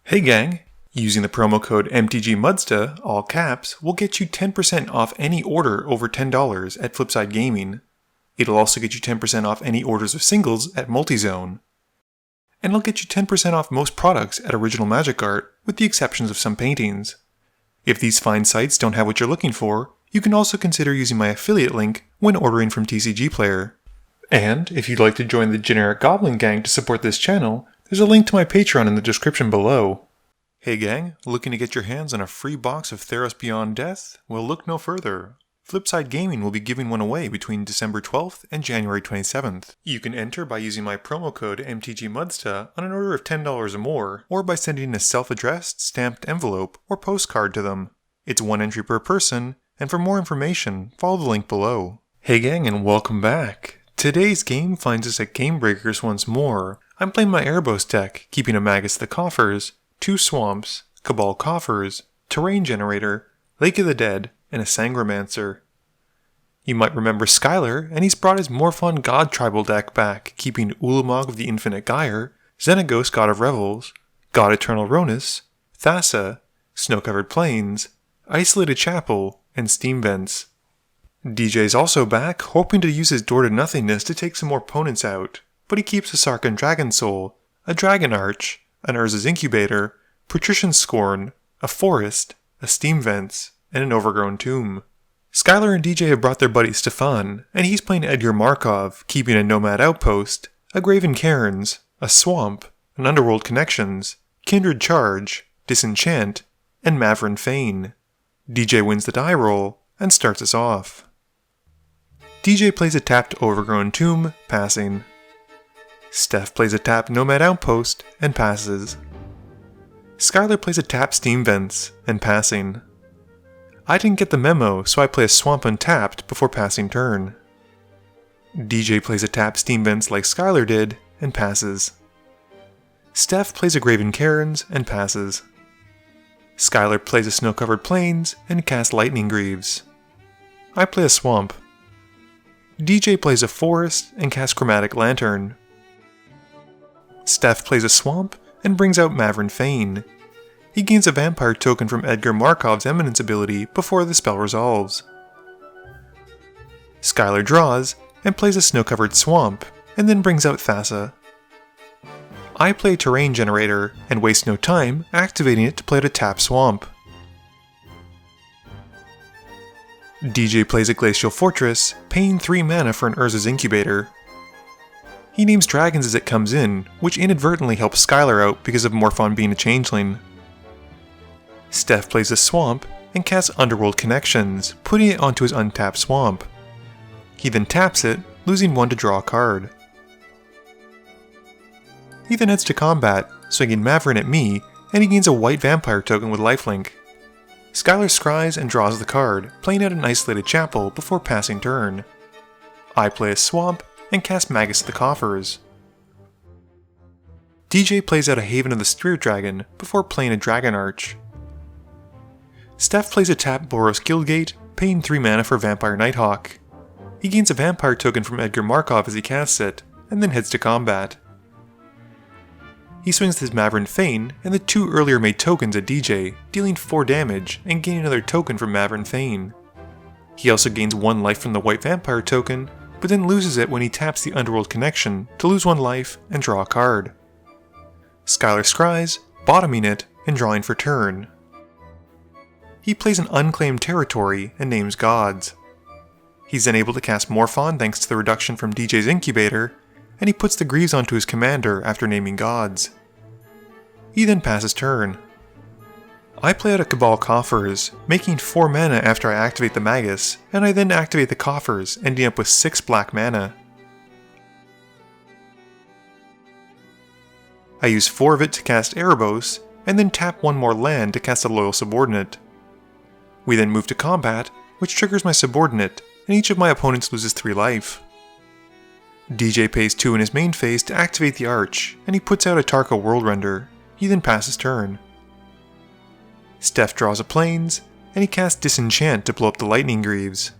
Hey gang! Using the promo code MTGMudsta, all caps, will get you 10% off any order over $10 at Flipside Gaming. It'll also get you 10% off any orders of singles at Multizone. And it'll get you 10% off most products at Original Magic Art, with the exceptions of some paintings. If these fine sites don't have what you're looking for, you can also consider using my affiliate link when ordering from TCG Player. And if you'd like to join the Generic Goblin Gang to support this channel, there's a link to my Patreon in the description below. Hey gang, looking to get your hands on a free box of Tharus Beyond Death? Well, look no further. Flipside Gaming will be giving one away between December 12th and January 27th. You can enter by using my promo code MTGMudsta on an order of $10 or more, or by sending a self-addressed, stamped envelope or postcard to them. It's one entry per person, and for more information, follow the link below. Hey gang, and welcome back. Today's game finds us at Gamebreakers once more. I'm playing my Erebos deck, keeping a Magus the Coffers, 2 Swamps, Cabal Coffers, Terrain Generator, Lake of the Dead, and a Sangromancer. You might remember Skylar, and he's brought his Morophon God Tribal deck back, keeping Ulamog of the Infinite Gyre, Xenagos God of Revels, God Eternal Ronus, Thassa, Snow-Covered Plains, Isolated Chapel, and Steam Vents. DJ's also back, hoping to use his Door to Nothingness to take some more opponents out, but he keeps a Sarkhan Dragon Soul, a Dragon Arch, an Urza's Incubator, Patrician's Scorn, a Forest, a Steam Vents, and an Overgrown Tomb. Skylar and DJ have brought their buddy Stefan, and he's playing Edgar Markov, keeping a Nomad Outpost, a Graven Cairns, a Swamp, an Underworld Connections, Kindred Charge, Disenchant, and Mavrin Fane. DJ wins the die roll, and starts us off. DJ plays a tapped Overgrown Tomb, passing. Steph plays a tapped Nomad Outpost, and passes. Skylar plays a tapped Steam Vents, and passing. I didn't get the memo, so I play a Swamp untapped before passing turn. DJ plays a tapped Steam Vents like Skylar did, and passes. Steph plays a Graven Cairns, and passes. Skylar plays a Snow-Covered Plains, and casts Lightning Greaves. I play a Swamp. DJ plays a Forest, and casts Chromatic Lantern. Steph plays a Swamp, and brings out Mavrin Fane. He gains a Vampire token from Edgar Markov's Eminence ability before the spell resolves. Skylar draws, and plays a Snow-Covered Swamp, and then brings out Thassa. I play Terrain Generator, and waste no time activating it to play a tap Swamp. DJ plays a Glacial Fortress, paying 3 mana for an Urza's Incubator. He names dragons as it comes in, which inadvertently helps Skylar out because of Morophon being a changeling. Steph plays a Swamp, and casts Underworld Connections, putting it onto his untapped Swamp. He then taps it, losing 1 to draw a card. He then heads to combat, swinging Mavrin at me, and he gains a white Vampire token with lifelink. Skylar scries and draws the card, playing out an Isolated Chapel before passing turn. I play a Swamp, and cast Magus the Coffers. DJ plays out a Haven of the Spirit Dragon before playing a Dragon Arch. Steph plays a tapped Boros Guildgate, paying 3 mana for Vampire Nighthawk. He gains a Vampire token from Edgar Markov as he casts it, and then heads to combat. He swings his Mavrin Fane and the 2 earlier made tokens at DJ, dealing 4 damage and gaining another token from Mavrin Fane. He also gains 1 life from the white Vampire token, but then loses it when he taps the Underworld Connection to lose 1 life and draw a card. Skylar scries, bottoming it, and drawing for turn. He plays an Unclaimed Territory and names Gods. He's then able to cast Morophon thanks to the reduction from DJ's Incubator, and he puts the Greaves onto his commander after naming Gods. He then passes turn. I play out a Cabal Coffers, making 4 mana after I activate the Magus, and I then activate the Coffers, ending up with 6 black mana. I use 4 of it to cast Erebos, and then tap 1 more land to cast a Loyal Subordinate. We then move to combat, which triggers my Subordinate, and each of my opponents loses 3 life. DJ pays 2 in his main phase to activate the Arch, and he puts out a Tarka Worldrender. He then passes turn. Steph draws a Plains, and he casts Disenchant to blow up the Lightning Greaves.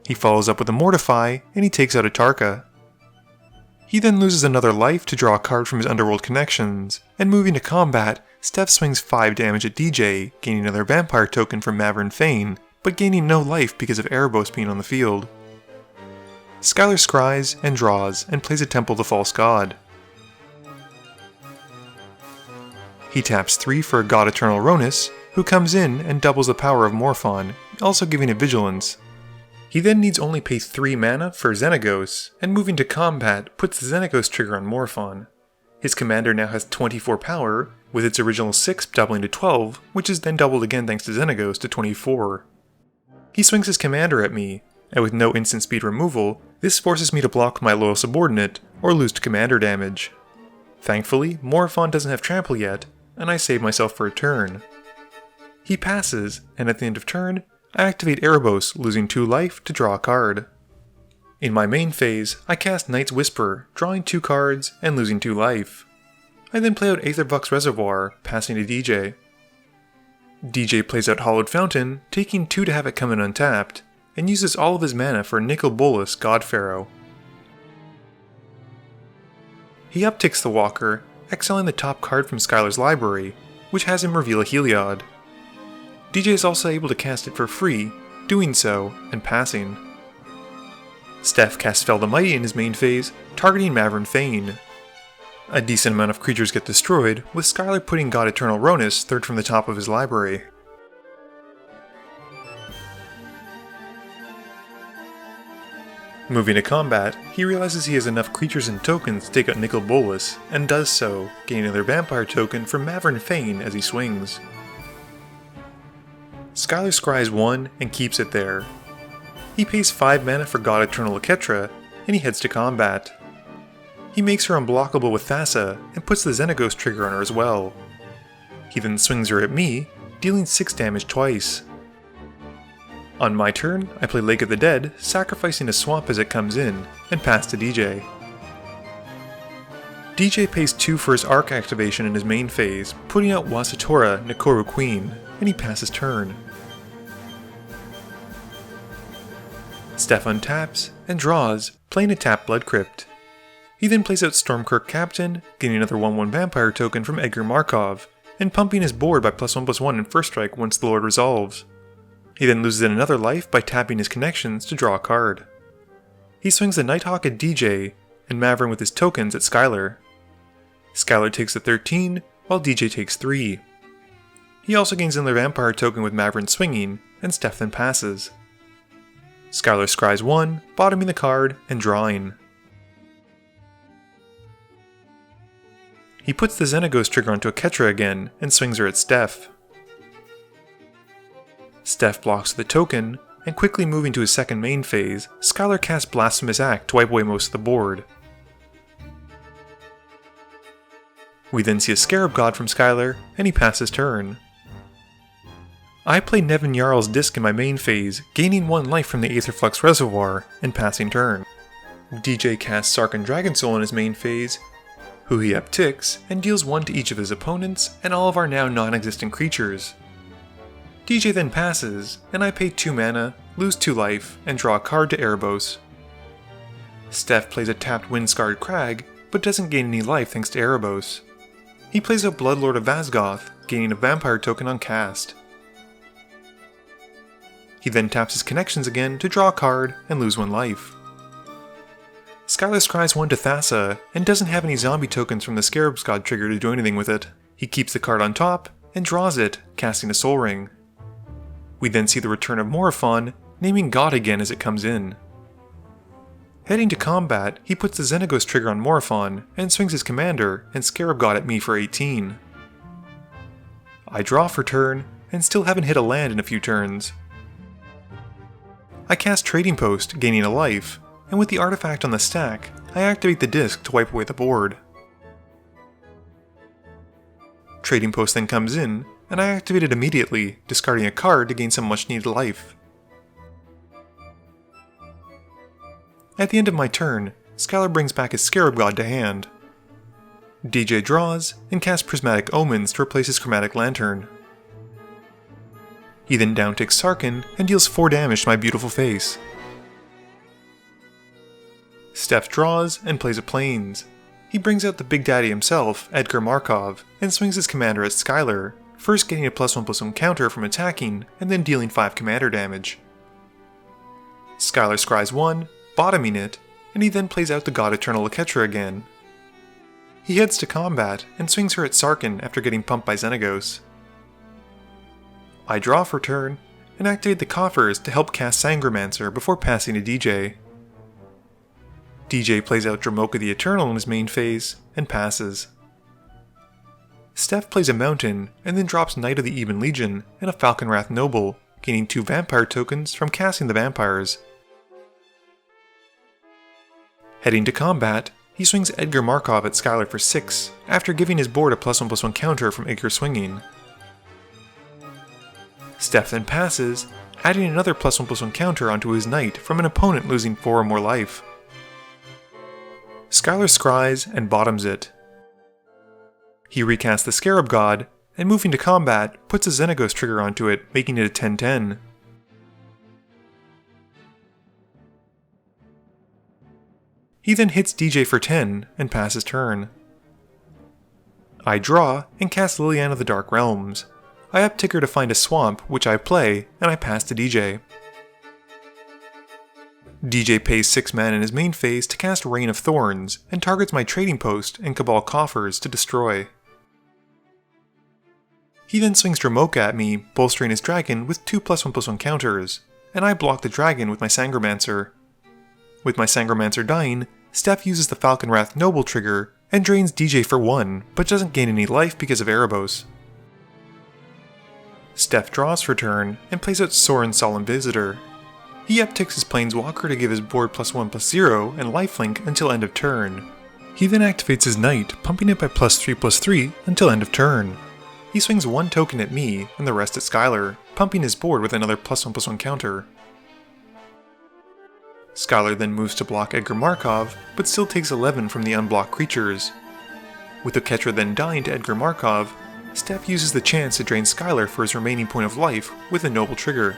He follows up with a Mortify, and he takes out a Tarka. He then loses another life to draw a card from his Underworld connections, and moving to combat, Steph swings 5 damage at DJ, gaining another vampire token from Mavern Fane, but gaining no life because of Erebos being on the field. Skylar scries and draws and plays a Temple of the False God. He taps 3 for a God Eternal Ronus, who comes in and doubles the power of Morophon, also giving it Vigilance. He then needs only pay 3 mana for Xenagos, and moving to combat puts the Xenagos trigger on Morophon. His commander now has 24 power, with its original 6 doubling to 12, which is then doubled again thanks to Xenagos to 24. He swings his commander at me, and with no instant speed removal, this forces me to block my loyal subordinate, or lose to commander damage. Thankfully, Morophon doesn't have trample yet, and I save myself for a turn. He passes, and at the end of turn, I activate Erebos, losing 2 life to draw a card. In my main phase, I cast Night's Whisper, drawing 2 cards and losing 2 life. I then play out Aethervuck's Reservoir, passing to DJ. DJ plays out Hollowed Fountain, taking 2 to have it come in untapped, and uses all of his mana for Nicol Bolas God Pharaoh. He upticks the Walker, exiling the top card from Skylar's library, which has him reveal a Heliod. DJ is also able to cast it for free, doing so and passing. Steph casts Fell the Mighty in his main phase, targeting Mavern Fane. A decent amount of creatures get destroyed, with Skylar putting God Eternal Ronus third from the top of his library. Moving to combat, he realizes he has enough creatures and tokens to take out Nicol Bolas, and does so, gaining another vampire token from Mavern Fane as he swings. Skylar scries 1 and keeps it there. He pays 5 mana for God Eternal Aketra, and he heads to combat. He makes her unblockable with Thassa, and puts the Xenagos trigger on her as well. He then swings her at me, dealing 6 damage twice. On my turn, I play Lake of the Dead, sacrificing a swamp as it comes in, and pass to DJ. DJ pays 2 for his Arc activation in his main phase, putting out Wasatora, Nikoru Queen, and he passes turn. Steph untaps and draws, playing a tapped Blood Crypt. He then plays out Stormkirk Captain, getting another 1/1 vampire token from Edgar Markov, and pumping his board by +1/+1 in first strike once the Lord resolves. He then loses another life by tapping his connections to draw a card. He swings the Nighthawk at DJ, and Mavern with his tokens at Skylar. Skylar takes the 13, while DJ takes 3. He also gains another vampire token with Mavern swinging, and Steph then passes. Skylar scries 1, bottoming the card, and drawing. He puts the Xenagos trigger onto Aketra again, and swings her at Steph. Steph blocks the token, and quickly moving to his second main phase, Skylar casts Blasphemous Act to wipe away most of the board. We then see a Scarab God from Skylar, and he passes turn. I play Nevin Jarl's Disc in my main phase, gaining 1 life from the Aetherflux Reservoir, and passing turn. DJ casts Sarkhan Dragonsoul in his main phase, who he upticks, and deals 1 to each of his opponents, and all of our now non-existent creatures. DJ then passes, and I pay 2 mana, lose 2 life, and draw a card to Erebos. Steph plays a tapped Windscarred Crag, but doesn't gain any life thanks to Erebos. He plays a Bloodlord of Vazgoth, gaining a vampire token on cast. He then taps his connections again to draw a card and lose 1 life. Skylar scries 1 to Thassa, and doesn't have any zombie tokens from the Scarab's God trigger to do anything with it. He keeps the card on top, and draws it, casting a Soul Ring. We then see the return of Morophon, naming God again as it comes in. Heading to combat, he puts the Xenagos trigger on Morophon, and swings his commander and Scarab God at me for 18. I draw for turn, and still haven't hit a land in a few turns. I cast Trading Post, gaining a life, and with the artifact on the stack, I activate the disc to wipe away the board. Trading Post then comes in, and I activate it immediately, discarding a card to gain some much needed life. At the end of my turn, Skylar brings back his Scarab God to hand. DJ draws, and casts Prismatic Omens to replace his Chromatic Lantern. He then downticks Sarkhan and deals 4 damage to my beautiful face. Steph draws and plays a Plains. He brings out the Big Daddy himself, Edgar Markov, and swings his commander at Skylar, first getting a +1/+1 counter from attacking, and then dealing 5 commander damage. Skylar scries 1, bottoming it, and he then plays out the God Eternal Laketra again. He heads to combat, and swings her at Sarkhan after getting pumped by Xenagos. I draw for turn, and activate the coffers to help cast Sangromancer before passing to DJ. DJ plays out Dromoka the Eternal in his main phase, and passes. Steph plays a Mountain, and then drops Knight of the Even Legion and a Falconwrath Noble, gaining 2 Vampire tokens from casting the Vampires. Heading to combat, he swings Edgar Markov at Skylar for 6, after giving his board a +1/+1 counter from Edgar swinging. Steph then passes, adding another +1/+1 counter onto his Knight from an opponent losing 4 or more life. Skylar scries and bottoms it. He recasts the Scarab God, and moving to combat, puts a Xenagos trigger onto it, making it a 10/10. He then hits DJ for 10 and passes turn. I draw and cast Liliana of the Dark Realms. I uptick her to find a swamp, which I play, and I pass to DJ. DJ pays 6 mana in his main phase to cast Rain of Thorns, and targets my trading post and Cabal coffers to destroy. He then swings Dromoka at me, bolstering his dragon with 2 +1/+1 counters, and I block the dragon with my Sangromancer. With my Sangromancer dying, Steph uses the Falconwrath Noble trigger and drains DJ for 1, but doesn't gain any life because of Erebos. Steph draws for turn and plays out Sorin Solemn Visitor. He upticks his Planeswalker to give his board +1/+0 and lifelink until end of turn. He then activates his Knight, pumping it by +3/+3 until end of turn. He swings 1 token at me and the rest at Skylar, pumping his board with another +1/+1 counter. Skylar then moves to block Edgar Markov, but still takes 11 from the unblocked creatures. With Laketra then dying to Edgar Markov, Steph uses the chance to drain Skylar for his remaining point of life with a Noble trigger.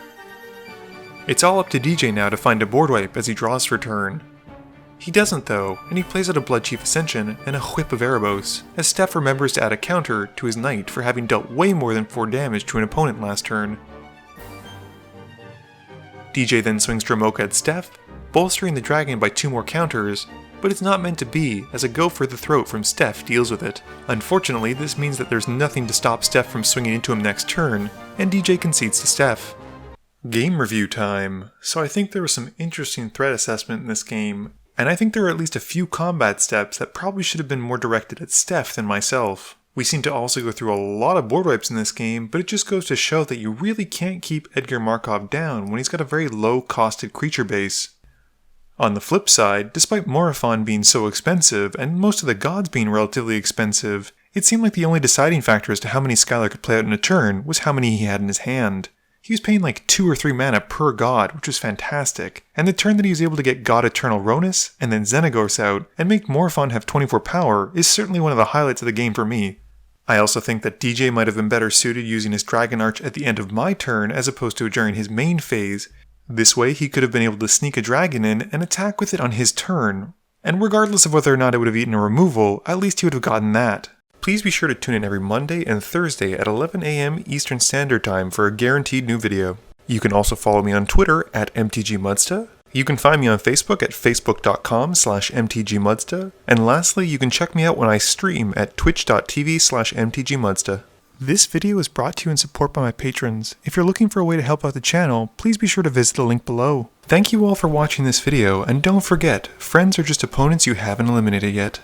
It's all up to DJ now to find a board wipe as he draws for turn. He doesn't though, and he plays out a Bloodchief Ascension and a Whip of Erebos, as Steph remembers to add a counter to his Knight for having dealt way more than 4 damage to an opponent last turn. DJ then swings Dromoka at Steph, bolstering the dragon by 2 more counters, but it's not meant to be, as a go for the throat from Steph deals with it. Unfortunately, this means that there's nothing to stop Steph from swinging into him next turn, and DJ concedes to Steph. Game review time. So I think there was some interesting threat assessment in this game, and I think there are at least a few combat steps that probably should have been more directed at Steph than myself. We seem to also go through a lot of board wipes in this game, but it just goes to show that you really can't keep Edgar Markov down when he's got a very low-costed creature base. On the flip side, despite Morophon being so expensive, and most of the gods being relatively expensive, it seemed like the only deciding factor as to how many Skylar could play out in a turn was how many he had in his hand. He was paying like 2 or 3 mana per god, which was fantastic, and the turn that he was able to get God Eternal Ronus and then Xenagos out and make Morophon have 24 power is certainly one of the highlights of the game for me. I also think that DJ might have been better suited using his Dragon Arch at the end of my turn as opposed to during his main phase. This way he could have been able to sneak a dragon in and attack with it on his turn, and regardless of whether or not it would have eaten a removal, at least he would have gotten that. Please be sure to tune in every Monday and Thursday at 11 AM Eastern Standard Time for a guaranteed new video. You can also follow me on Twitter at MTGMudsta. You can find me on Facebook at facebook.com/MTGMudsta. And lastly, you can check me out when I stream at twitch.tv/MTGMudsta. This video is brought to you in support by my patrons. If you're looking for a way to help out the channel, please be sure to visit the link below. Thank you all for watching this video, and don't forget, friends are just opponents you haven't eliminated yet.